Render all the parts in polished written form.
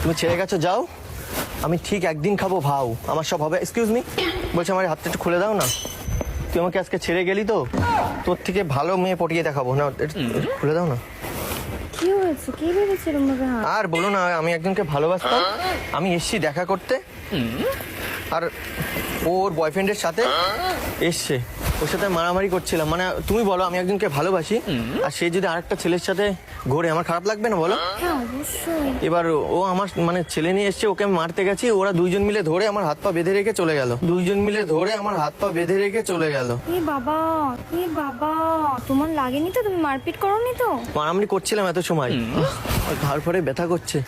তুমি ছেড়ে গেছো, যাও। আমি ঠিক একদিন খাবো ভাও, আমার সব হবে। এক্সকিউজ মি, বলছি আমার হাতটা একটু খুলে দাও না। তুই আমাকে আজকে ছেড়ে গেলি তো, তোর থেকে ভালো মেয়ে পটিয়ে দেখাবো না, একটু খুলে দাও না। কি হয়েছে? কি ভেবেছিল আমাকে? আর বলো না, আমি একজনকে ভালোবাসতাম, আমি এসছি দেখা করতে, আর ওর বয়ফ্রেন্ডের সাথে এসছে, ওর সাথে মারামারি করছিলাম। মানে তুমি বলো, আমি একজনকে ভালোবাসি আর সে যদি আরেকটা ছেলের সাথে ঘোরে, আমার খারাপ লাগবে না বলো? হ্যাঁ অবশ্যই। এবার ও আমার মানে ছেলে নিয়ে এসছে, ওকে আমি মারতে গেছি, ওরা দুইজন মিলে ধরে আমার হাত পা বেঁধে রেখে চলে গেল। দুইজন মিলে ধরে আমার হাত পা বেঁধে রেখে চলে গেল। এ বাবা, এ বাবা, তোমার লাগেনি তো? তুমি মারপিট করোনি তো? মারামারি করছিলাম এত সময়, ঘাড় পরে ব্যথা করছে।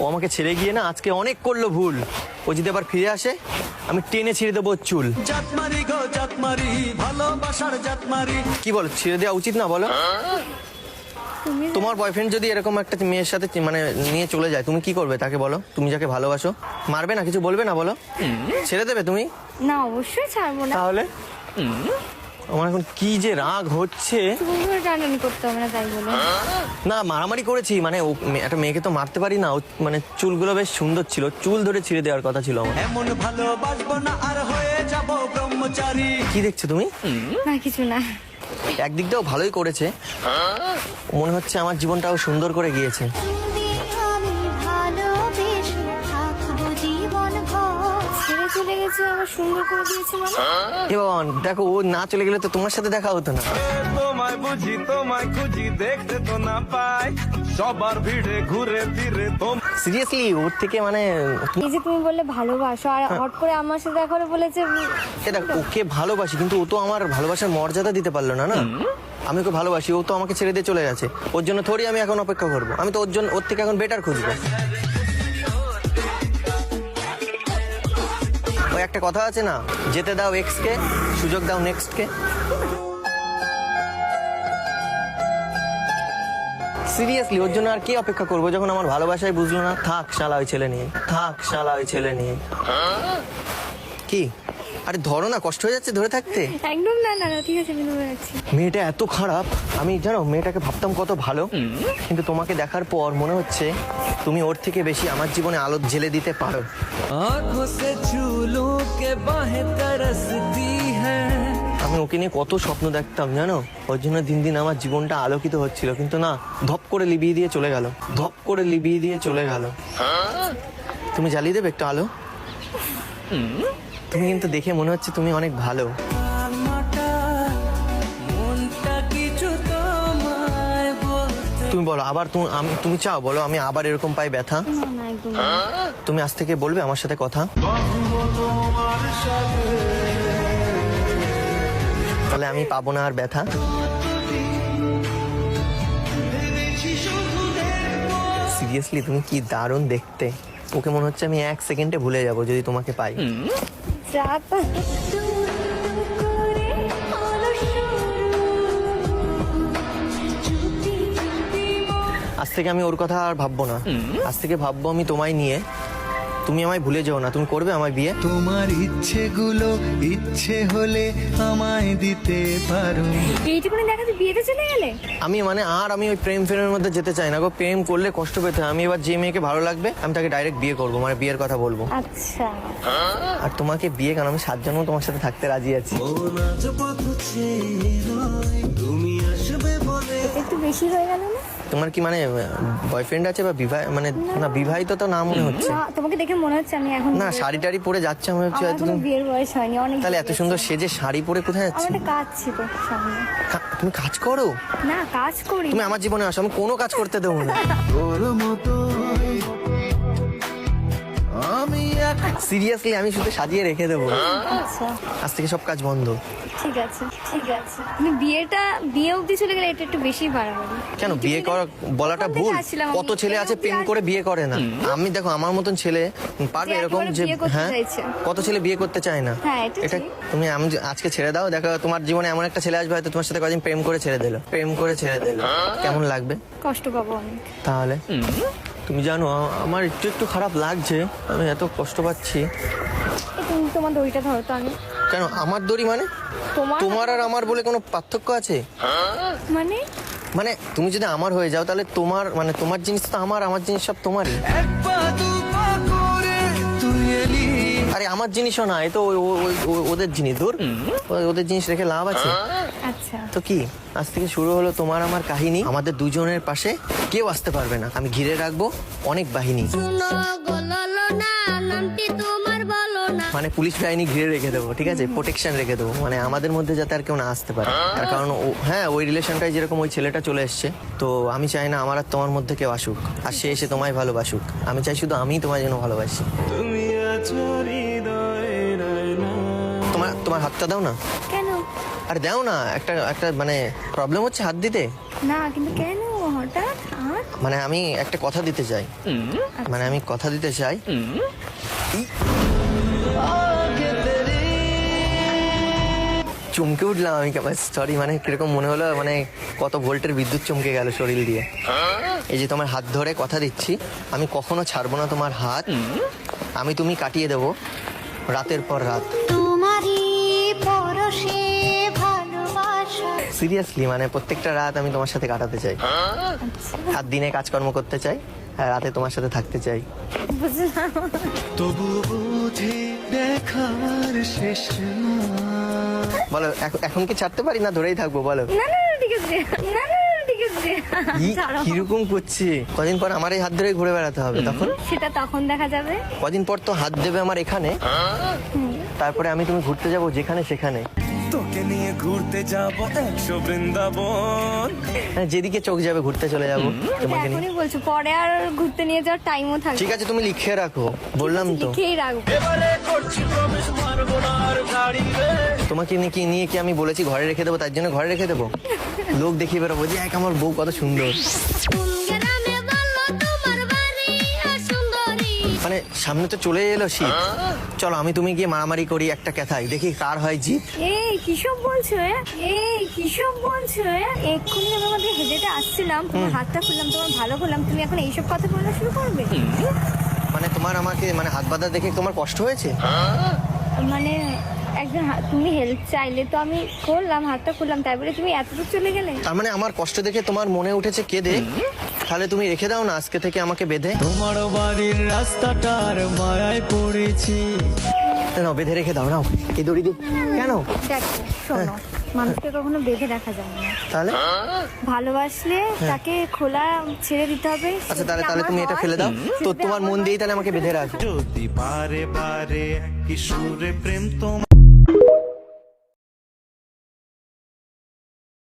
ও আমাকে ছেড়ে গিয়ে না আজকে অনেক করলো ভুল। ও যদি আবার ফিরে আসে, আমি টেনে ছিঁড়ে দেবো ওর চুল। জাতমারি গো জাতমারি, ভালোবাসার জাতমারি। কি বলো, ছিঁড়ে দেওয়া উচিত না বলো? তুমি তোমার বয়ফ্রেন্ড যদি এরকম একটা মেয়ের সাথে মানে নিয়ে চলে যায়, তুমি কি করবে তাকে বলো? তুমি যাকে ভালোবাসো, মারবে না, কিছু বলবে না বলো? ছেড়ে দেবে তুমি? না, অবশ্যই ছাড়বো না। তাহলে আমার এখন কি যে রাগ হচ্ছে। তুমি ধরে টানাটানি করতে হবে না তাই বলে। না, মারামারি করেছি মানে একটা মেয়েকে তো মারতে পারি না। মানে চুলগুলো বেশ সুন্দর ছিল, চুল ধরে ছিঁড়ে দেওয়ার কথা ছিল আমার। এমন ভালোবাসবো না আর হয়ে যাব ব্রহ্মচারী। কি দেখছো তুমি? না কিছু না। একদিক দিয়েও ভালোই করেছে, মনে হচ্ছে আমার জীবনটাও সুন্দর করে গিয়েছে। ছেড়ে চলে গেছে, আবার সুন্দর করে দিয়েছে মানে? এ বাবা, দেখো ও না চলে গেলে তো তোমার সাথে দেখা হতো না। তোমায় বুঝি তোমায় খুঁজি, দেখতে তো না পাই সবার ভিড়ে ঘুরে ফিরে। সিরিয়াসলি ওর থেকে মানে এই যে তুমি বললে ভালোবাসো, আর হট করে আমার সাথে দেখা করে বলেছে এটা ওকে ভালোবাসি, কিন্তু ও তো আমার ভালোবাসার মর্যাদা দিতে পারলো না। না, আমি ওকে ভালোবাসি, ও তো আমাকে ছেড়ে দিয়ে চলে গেছে। ওর জন্য থোড়ি আমি এখন অপেক্ষা করবো, আমি তো ওর থেকে এখন বেটার খুঁজবো। ওই একটা কথা আছে না, যেতে দাও এক্স কে, সুযোগ দাও নেক্সট কে। সিরিয়াসলি ওর জন্য আর কি অপেক্ষা করবো, যখন আমার ভালোবাসায় বুঝলো না। থাক শালা ওই ছেলে নিয়ে, থাক শালা ওই ছেলে নিয়ে। কি আরে ধরো না, কষ্ট হয়ে যাচ্ছে ধরে থাকতে। একদম না না না, ঠিক আছে আমি ধরে রাখছি। মেয়েটা এত খারাপ, আমি জানো মেয়েটাকে ভাবতাম কত ভালো, কিন্তু তোমাকে দেখার পর মনে হচ্ছে তুমি ওর থেকে বেশি আমার জীবনে আলো জ্বেলে দিতে পারো। आँखों से छू लूं के बाहें तरसती है। আমি ওকে নিয়ে কত স্বপ্ন দেখতাম জানো, ওর জন্য দিন দিন আমার জীবনটা আলোকিত হচ্ছিল, কিন্তু না, ধপ করে লিবিয়ে দিয়ে চলে গেল, ধপ করে লিবিয়ে দিয়ে চলে গেল। তুমি জ্বালিয়ে দেবে একটু আলো? তুমি কিন্তু দেখে মনে হচ্ছে তুমি অনেক ভালো। তুমি বলো আবার, তুমি চাও বলো আমি আবার এরকম পাই ব্যথা? না না একদম না। তুমি আজ থেকে বলবে আমার সাথে কথা? তাহলে আমি পাবো না আর ব্যথা। সিরিয়াসলি তুমি কি দারুণ দেখতে, ওকে মনে হচ্ছে আমি 1 সেকেন্ডে ভুলে যাব যদি তোমাকে পাই। রাত আজ থেকে আমি ওর কথা আর ভাববো না, আজ থেকে ভাববো আমি তোমায় নিয়ে। তুমি আমায় ভুলে যেও না, তুমি করবে আমায় বিয়ে? তোমার ইচ্ছেগুলো ইচ্ছে হলে আমায় দিতে পারো। এইটুকুনি দেখাতে বিয়েতে চলে গেলে? আমি মানে আর আমি ওই প্রেম ফেমের মধ্যে যেতে চাই না গো, প্রেম করলে কষ্ট পেতে হয়। আমি এবার যে মেয়েকে ভালো লাগবে আমি তাকে ডাইরেক্ট বিয়ে করবো, মানে বিয়ের কথা বলবো। আচ্ছা আর তোমাকে বিয়ে, কারণ আমি 7 জন্ম তোমার সাথে থাকতে রাজি আছি। এটা একটু বেশি হয়ে গেল না? তোমার কি মানে বয়ফ্রেন্ড আছে বা মানে না, বিবাহিত তো না মনে হচ্ছে। না, তোমাকে দেখে মনে হচ্ছে আমি এখন না, শাড়ি টাড়ি পরে যাচ্ছে আমি ভাবছি আমার হয়তো কোনো তুমি। বিয়ের বয়স হয়নি, অনেক তাহলে এত সুন্দর সেজে শাড়ি পরে কোথায় আমার যাচ্ছে? একটা কাজ ছিল সামনে। তুমি কাজ করো? না কাজ করি। তুমি আমার জীবনে আসো, আমি কোনো কাজ করতে দেবো না। তোর মতো আমি সিরিয়াসলি আমি শুধু সাজিয়ে রেখে দেবো, আচ্ছা আজ থেকে সব কাজ বন্ধ। ঠিক আছে ঠিক আছে। তুমি বিয়ে অবধি চলে গেলে এটা একটু বেশি বাড়াবাড়ি। কেন বিয়ে করা বলাটা ভুল? আসছিলাম কত আমি। ছেলে আছে প্রেম করে বিয়ে করে না। আমি দেখো আমার মতন ছেলে পারবে যে এরকম একেবারে যে, বিয়ে করতে হ্যাঁ চাইছে। কত ছেলে বিয়ে করতে চায় না। হ্যাঁ, এটা এটা ঠিক। তুমি আজকে ছেড়ে দাও, দেখো তোমার জীবনে এমন একটা ছেলে আসবে হয়তো তোমার সাথে কদিন প্রেম করে ছেড়ে দিল, প্রেম করে ছেড়ে দিল, কেমন লাগবে? কষ্ট পাবো আমি। তাহলে তুমি জানো আমার একটু একটু খারাপ লাগছে, আমি এত কষ্ট পাচ্ছি। তুমি তোমার দড়িটা ধরো তো। আমি কেন আমার দড়ি মানে? তোমার তোমার আর আমার বলে কোনো পার্থক্য আছে? মানে মানে তুমি যদি আমার হয়ে যাও তাহলে তোমার মানে তোমার জিনিস তো আমার জিনিস সব তোমারই। এক পা দু পা করে তুই এলি, আরে আমার জিনিসও না, এ তো ওদের জিনিস। দূর, ওদের জিনিস রেখে লাভ আছে? আচ্ছা তো কি, আজ থেকে শুরু হলো তোমার আমার কাহিনী। আমাদের দুজনের পাশে কেউ আসতে পারবে না, আমি ঘিরে রাখবো অনেক বাহিনী। শুনো বললো না নামটি তোমার বলো না। মানে পুলিশ বাহিনী ঘিরে রেখে দেবো, ঠিক আছে, প্রোটেকশন রেখে দেবো, মানে আমাদের মধ্যে যাতে আর কেউ না আসতে পারে। তার কারণ হ্যাঁ, ওই রিলেশনটাই যেরকম ওই ছেলেটা চলে এসছে, তো আমি চাই না আমার আর তোমার মধ্যে কেউ আসুক, আর সে এসে তোমায় ভালোবাসুক। আমি চাই শুধু আমি তোমার জন্য ভালোবাসি। তুমি আছো হৃদয়ের আয়না। তোমার হাতটা দাও না। কেন? আরে দাও না, একটা মানে প্রবলেম হচ্ছে হাত দিতে। না কিন্তু কেন হঠাৎ আর? মানে আমি একটা কথা দিতে চাই, মানে আমি কথা দিতে চাই। চমকে উঠলাম আমি, সরি, মানে কিরকম মনে হলো, মানে কত ভোল্টের বিদ্যুৎ চমকে গেল শরীর দিয়ে। এই যে তোমার হাত ধরে কথা দিচ্ছি, আমি কখনো ছাড়বো না তোমার হাত। আমি তুমি কাটিয়ে দেবো রাতের পর রাত। তোমারই পরশে ভালোবাসা। সিরিয়াসলি, মানে প্রত্যেকটা রাত আমি তোমার সাথে কাটাতে চাই। আর দিনে কাজকর্ম করতে চাই, আর রাতে তোমার সাথে থাকতে চাই। বুঝলাম। তবু বুঝি দেখার শেষ না। বলো এখন কি ছাড়তে পারি না ধরেই থাকবো? বলো। না না না, ঠিক আছে, না না না, ঠিক আছে ছাড়ো। কিরকম করছি? কদিন পর আমার এই হাত ধরে ঘুরে বেড়াতে হবে, তখন সেটা তখন দেখা যাবে। কদিন পর তো হাত দেবে আমার এখানে, তারপরে আমি তুমি ঘুরতে যাবো যেখানে সেখানে। তোকে নিয়ে ঘুরতে যাবো 100 বৃন্দাবন। মানে যেদিকে চোখ যাবে ঘুরতে চলে যাবো এটা তোমাকে নিয়ে। এখনই বলছো, পরে আর ঘুরতে নিয়ে যাওয়ার টাইমও থাকবে। ঠিক আছে, তুমি লিখে রাখো, বললাম তো। লিখেই রাখবো। এবারে করছি প্রবেশ মারবো না আর গাড়ি রে। তোমাকে নিয়ে কি আমি বলেছি ঘরে রেখে দেবো, তার জন্য ঘরে রেখে দেবো? লোক দেখিয়ে বেরোবো যে এক আমার বউ কত সুন্দর। কোন গ্রামে বললো তোমার বাড়ি সুন্দরী। মানে সামনে তো চলে এলো শীত, চলো আমি তুমি গিয়ে মারামারি করি একটা কথাই, দেখি কার হয় জিত। এই কিসব বলছো? এই কিসব বলছো? এক্ষুনি আমি আমাদের হেঁটে আসছিলাম, তোমার হাতটা খুললাম, তোমার ভালো করলাম, তুমি এখন এইসব কথা বলা শুরু করবে? মানে তোমার আমাকে মানে হাত বাঁধা দেখে তোমার কষ্ট হয়েছে? মানে একজন তুমি হেল্প চাইলে তো আমি করলাম, হাতটা খুললাম, তাই বলে তুমি এতদূর চলে গেলে? তার মানে আমার কষ্ট দেখে তোমার মনে উঠেছে কেঁদে, তাহলে তুমি রেখে দাও না আজকে থেকে আমাকে বেঁধে। তোমার বাড়ির রাস্তাটার মায়ায় পড়েছি। নাও বেঁধে রেখে দাও, নাও এই দড়ি দিয়ে। কেন? দেখো শোনো, মানুষকে কখনো বেঁধে রাখা যায় না। তাহলে ভালোবাসলে তাকে খোলা ছেড়ে দিতে হবে। আচ্ছা, তাহলে যদি আমার তুমি এটা হয়, ফেলে দাও তো, যদি তোমার আমার মন দিয়েই তাহলে আমাকে বেঁধে রাখো। যদি বারে বারে একই সুরে প্রেম তোমার